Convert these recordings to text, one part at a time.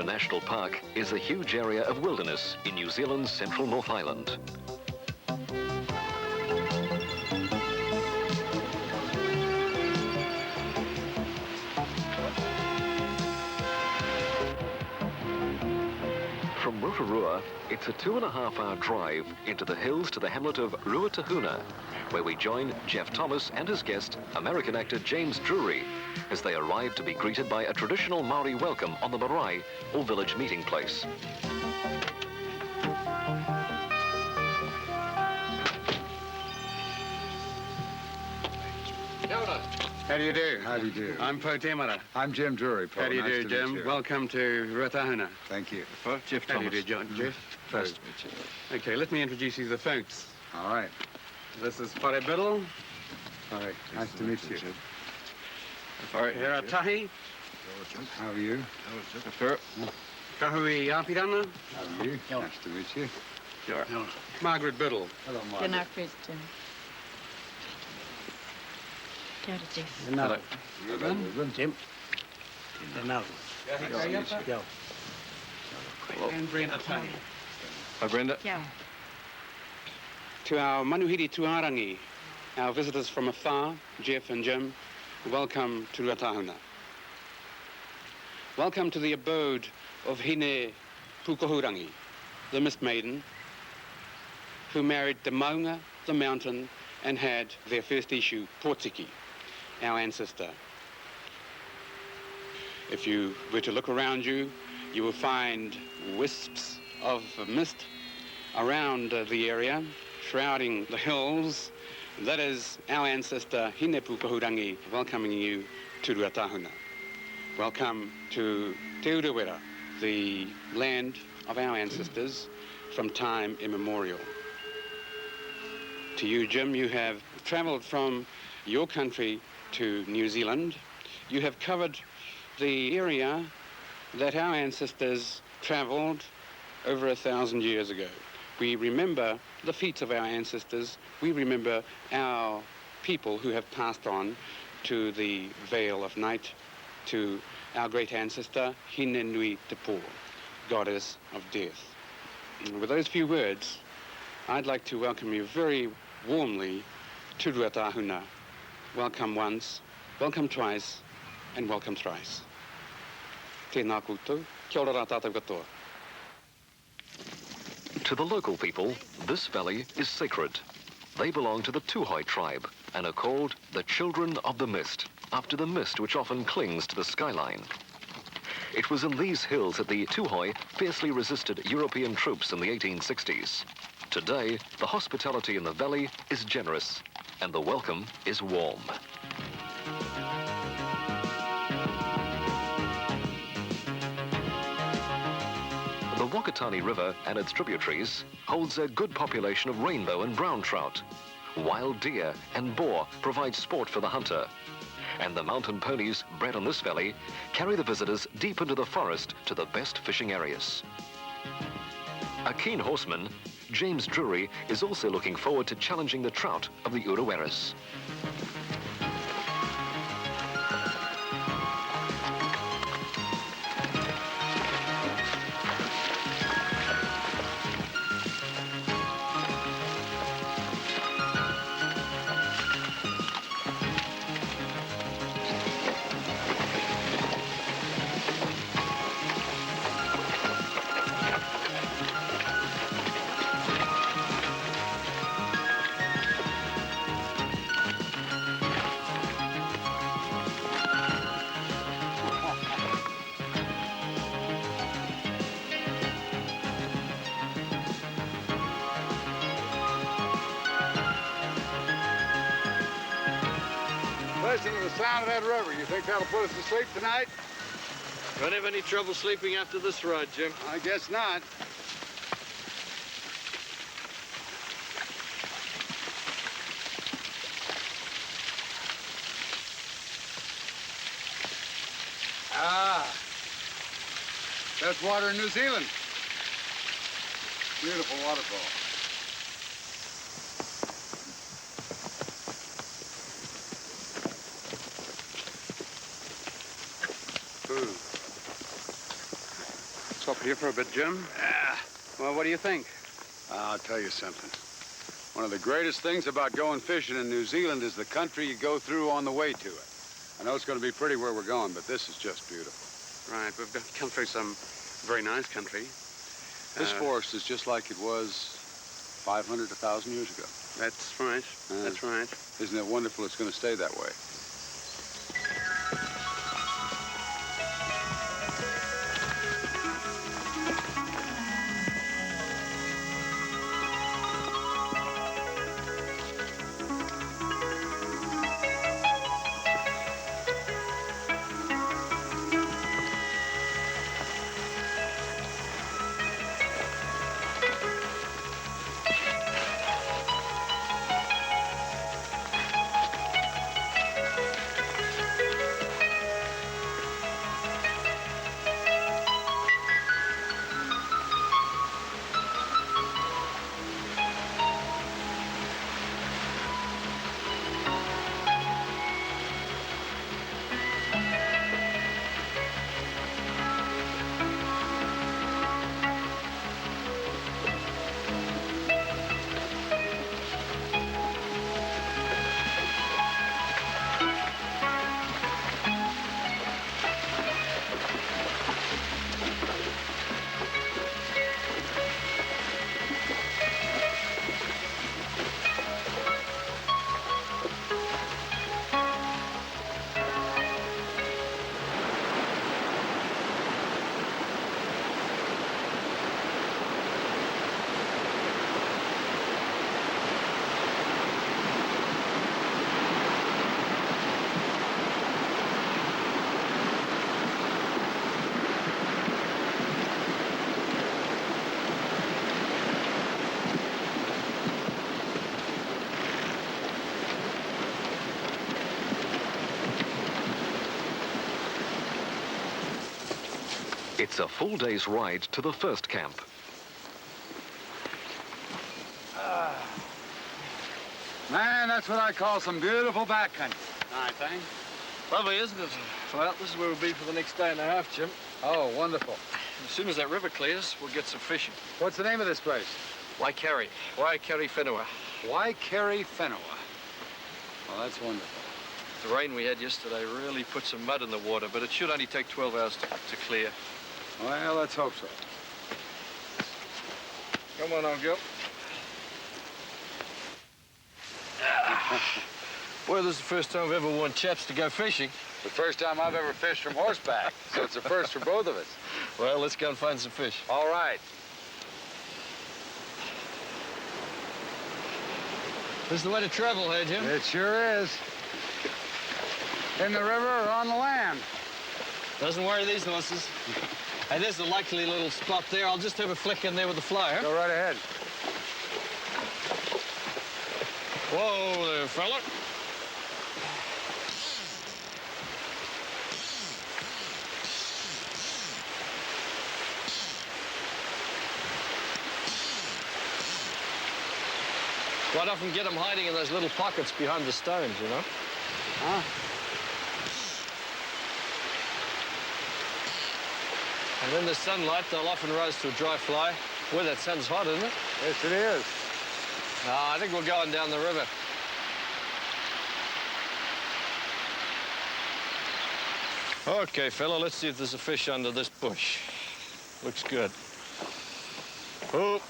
Ruara National Park is a huge area of wilderness in New Zealand's central North Island. From Rotorua, it's a 2.5-hour drive into the hills to the hamlet of Ruatahuna, where we join Jeff Thomas and his guest, American actor James Drury, as they arrive to be greeted by a traditional Maori welcome on the marae, or village meeting place. How do you do? How do you do? I'm Po Temara. I'm Jim Drury, Po. How do you Nice do, to Jim? meet you. Welcome to Ruatahuna. Thank you. Jeff How do you do, John? Jeff? Nice to meet you. Okay, let me introduce you to the folks. All right. This is Whare Biddle. All right. Nice to meet you. Hera Tahi. How are you? Kahui Apirana. How are you? Nice to meet you. Margaret Biddle. Hello, Good Margaret. night, Christian. Kia ora, Jeff. Hello. Hello, Jim. Hello. And Brenda Tahi. Hi, Brenda. Kia ora. To our Manuhiri Tuarangi, our visitors from afar, Jeff and Jim, welcome to Ruatahuna. Welcome to the abode of Hine Pukohurangi, the Mist Maiden, who married the Maunga, the mountain, and had their first issue, Portiki, our ancestor. If you were to look around you, you will find wisps of mist around the area, shrouding the hills. That is our ancestor, Hine Pukohurangi, welcoming you to Ruatahuna. Welcome to Te Urewera, the land of our ancestors from time immemorial. To you, Jim, you have traveled from your country to New Zealand. You have covered the area that our ancestors traveled over 1,000 years ago. We remember the feats of our ancestors. We remember our people who have passed on to the Vale of Night, to our great ancestor, Hine Nui Te Po, goddess of death. And with those few words, I'd like to welcome you very warmly to Ruatahuna. Welcome once, welcome twice, and welcome thrice. Tēnā koutou, kia ora rā tātou katoa. To the local people, this valley is sacred. They belong to the Tuhoi tribe and are called the Children of the Mist, after the mist which often clings to the skyline. It was in these hills that the Tuhoi fiercely resisted European troops in the 1860s. Today, the hospitality in the valley is generous, and the welcome is warm. The Wakatani River and its tributaries holds a good population of rainbow and brown trout. Wild deer and boar provide sport for the hunter. And the mountain ponies bred on this valley carry the visitors deep into the forest to the best fishing areas. A keen horseman, James Drury is also looking forward to challenging the trout of the Ureweras. Listen to the sound of that river. You think that'll put us to sleep tonight? Don't have any trouble sleeping after this ride, Jim. I guess not. Ah, that's water in New Zealand. Beautiful waterfall. Stop here for a bit, Jim? Yeah. Well, what do you think? I'll tell you something. One of the greatest things about going fishing in New Zealand is the country you go through on the way to it. I know it's going to be pretty where we're going, but this is just beautiful. Right, we've come through some very nice country. This forest is just like it was 500 to 1,000 years ago. That's right. That's right. Isn't it wonderful it's going to stay that way? It's a full day's ride to the first camp. Man, that's what I call some beautiful backcountry. All right, thanks. Lovely, isn't it? Well, this is where we'll be for the next day and a half, Jim. Oh, wonderful. As soon as that river clears, we'll get some fishing. What's the name of this place? Waikari. Waikari Whenua. Waikari Whenua. Well, that's wonderful. The rain we had yesterday really put some mud in the water, but it should only take 12 hours to clear. Well, let's hope so. Come on, old girl. Boy, this is the first time we've ever worn chaps to go fishing. The first time I've ever fished from horseback, so it's a first for both of us. Well, let's go and find some fish. All right. This is the way to travel, hey, Jim? It sure is. In the river or on the land. Doesn't worry these horses. Hey, there's a likely little spot there. I'll just have a flick in there with the flyer. Go right ahead. Whoa there, fella. Quite often get them hiding in those little pockets behind the stones, you know? Huh? And in the sunlight, they'll often rise to a dry fly. Well, that sun's hot, isn't it? Yes, it is. I think we're going down the river. Okay, fella, let's see if there's a fish under this bush. Looks good. Oh.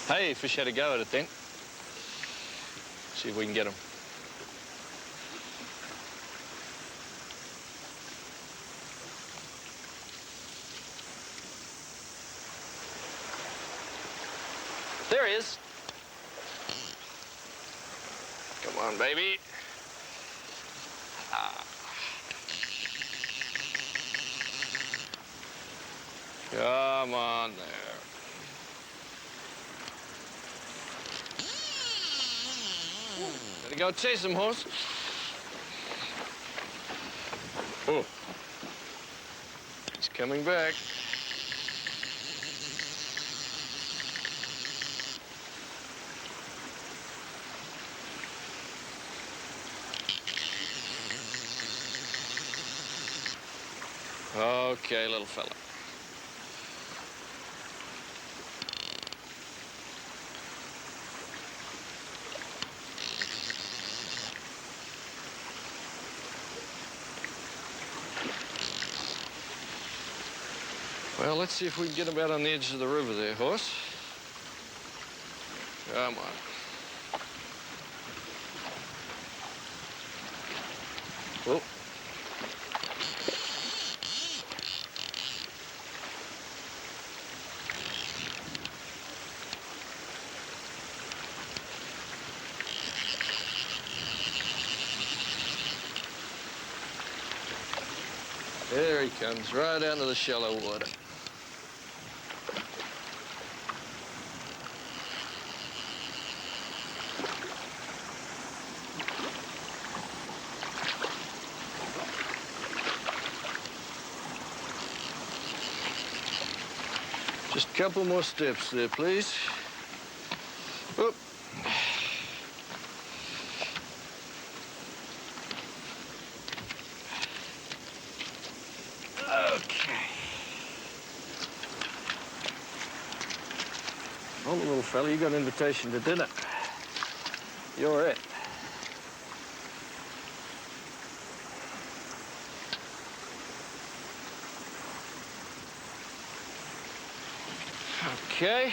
Hey, fish had a go at it then. See if we can get him. There he is. Come on, baby. Come on there. Gotta go chase him, horse. Oh. He's coming back. Okay, little fella. Well, let's see if we can get him out on the edge of the river there, horse. Come on. Oh. There he comes, right down to the shallow water. Just a couple more steps there, please. Oop. Okay. Hold on, little fella, you got an invitation to dinner. You're it. Okay.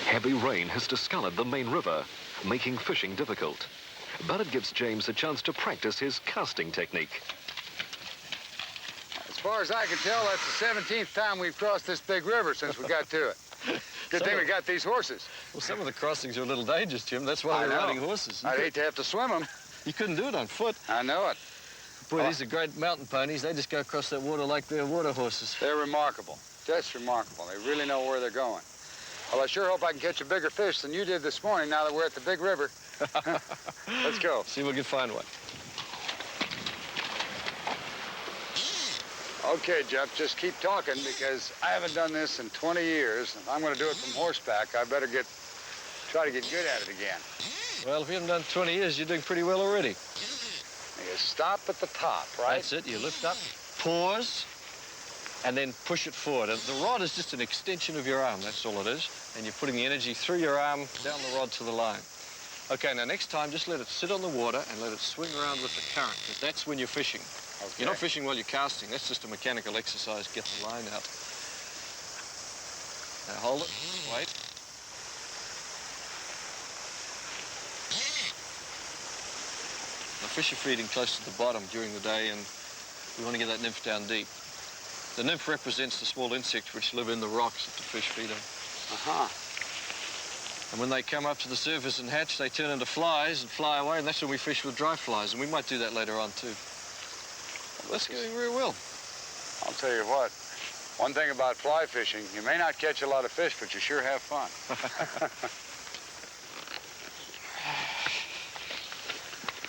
Heavy rain has discolored the main river, making fishing difficult. But it gives James a chance to practice his casting technique. As far as I can tell, that's the 17th time we've crossed this big river since we got to it. Good thing we got these horses. Well, some of the crossings are a little dangerous, Jim. That's why they're riding horses. I'd hate to have to swim them. You couldn't do it on foot. I know it. Boy, these are great mountain ponies. They just go across that water like they're water horses. They're remarkable. Just remarkable. They really know where they're going. Well, I sure hope I can catch a bigger fish than you did this morning now that we're at the big river. Let's go. See if we can find one. Okay, Jeff, just keep talking because I haven't done this in 20 years. If I'm going to do it from horseback, I better try to get good at it again. Well, if you haven't done 20 years, you're doing pretty well already. You stop at the top, right? That's it. You lift up, pause, and then push it forward. And the rod is just an extension of your arm. That's all it is. And you're putting the energy through your arm, down the rod to the line. Okay, now next time, just let it sit on the water and let it swing around with the current, because that's when you're fishing. Okay. You're not fishing while you're casting. That's just a mechanical exercise. Get the line out. Now hold it. Wait. Now fish are feeding close to the bottom during the day, and we want to get that nymph down deep. The nymph represents the small insects which live in the rocks that the fish feed on. Uh-huh. And when they come up to the surface and hatch, they turn into flies and fly away, and that's when we fish with dry flies, and we might do that later on too. Well, that's going very well. I'll tell you what, one thing about fly fishing, you may not catch a lot of fish, but you sure have fun.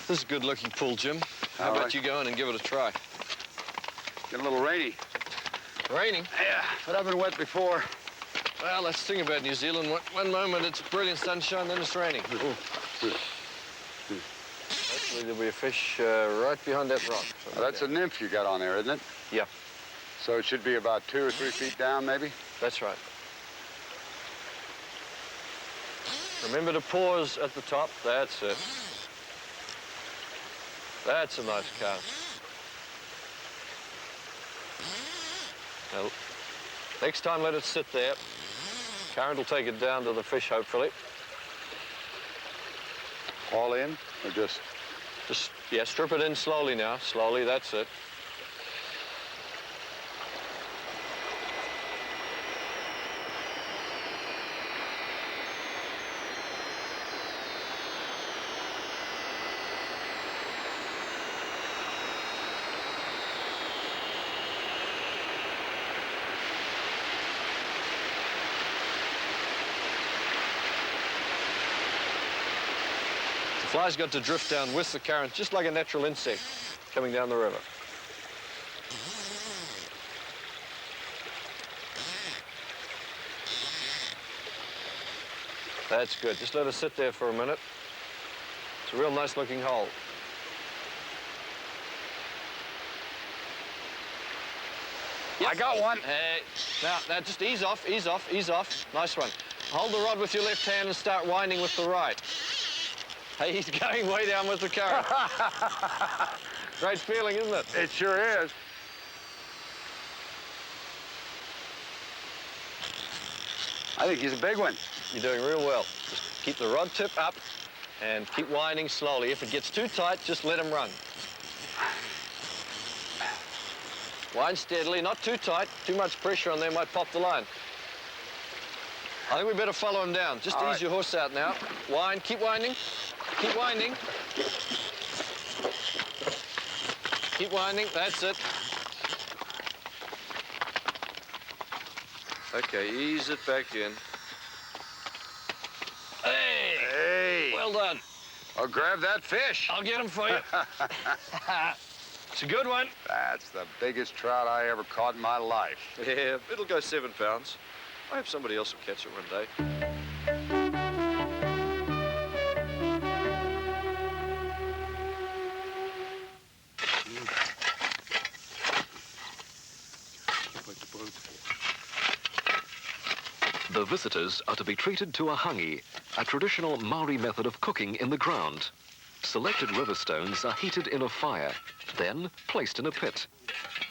This is a good-looking pool, Jim. How about you go in and give it a try? Get a little rainy. Raining? Yeah, but I've been wet before. Well, that's the thing about New Zealand. One moment it's brilliant sunshine, then it's raining. Hopefully there'll be a fish right behind that rock. Now, that's a nymph you got on there, isn't it? Yeah, So it should be about 2 or 3 feet down, maybe? that's right. Remember to pause at the top. That's it. That's a nice cast. Now, next time, let it sit there. Current will take it down to the fish, hopefully. All in, or just... Yeah, strip it in slowly now. Slowly, that's it. fly's got to drift down with the current, just like a natural insect coming down the river. That's good. Just let it sit there for a minute. It's a real nice looking hole. Yep. I got one. Hey, now just ease off, ease off, ease off. Nice one. Hold the rod with your left hand and start winding with the right. Hey, he's going way down with the current. Great feeling, isn't it? It sure is. I think he's a big one. You're doing real well. Just keep the rod tip up and keep winding slowly. If it gets too tight, just let him run. Wind steadily, not too tight. Too much pressure on there might pop the line. I think we better follow him down. Just ease your horse out now. Wind, keep winding. Keep winding. Keep winding, that's it. Okay, ease it back in. Hey! Hey! Well done. I'll grab that fish. I'll get him for you. It's a good one. That's the biggest trout I ever caught in my life. Yeah, it'll go 7 pounds. I hope somebody else will catch it one day. The visitors are to be treated to a hangi, a traditional Maori method of cooking in the ground. Selected river stones are heated in a fire, then placed in a pit.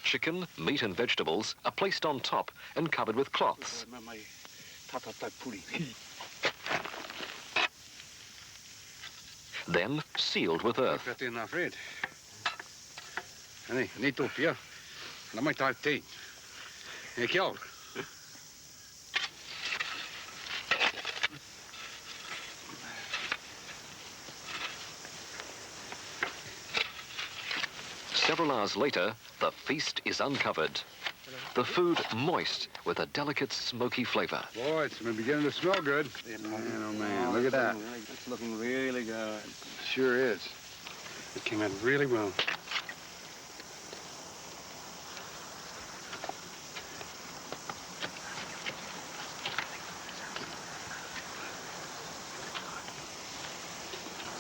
Chicken, meat and vegetables are placed on top and covered with cloths. Then sealed with earth. Several hours later, the feast is uncovered. The food moist with a delicate smoky flavor. Boy, it's beginning to smell good. Man, oh man, look at that. It's looking really good. Sure is. It came out really well.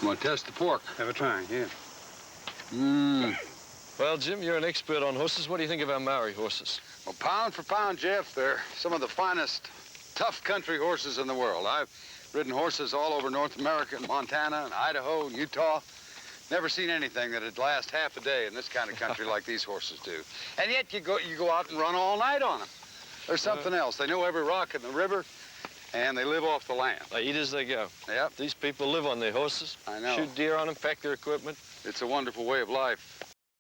I'm gonna test the pork. Have a try, yeah. Mmm. Well, Jim, you're an expert on horses. What do you think of our Maori horses? Well, pound for pound, Jeff, they're some of the finest tough country horses in the world. I've ridden horses all over North America, and Montana, and Idaho, and Utah. Never seen anything that'd last half a day in this kind of country like these horses do. And yet you go out and run all night on them. There's something else. They know every rock in the river, and they live off the land. They eat as they go. Yep. These people live on their horses. I know. Shoot deer on them, pack their equipment. It's a wonderful way of life.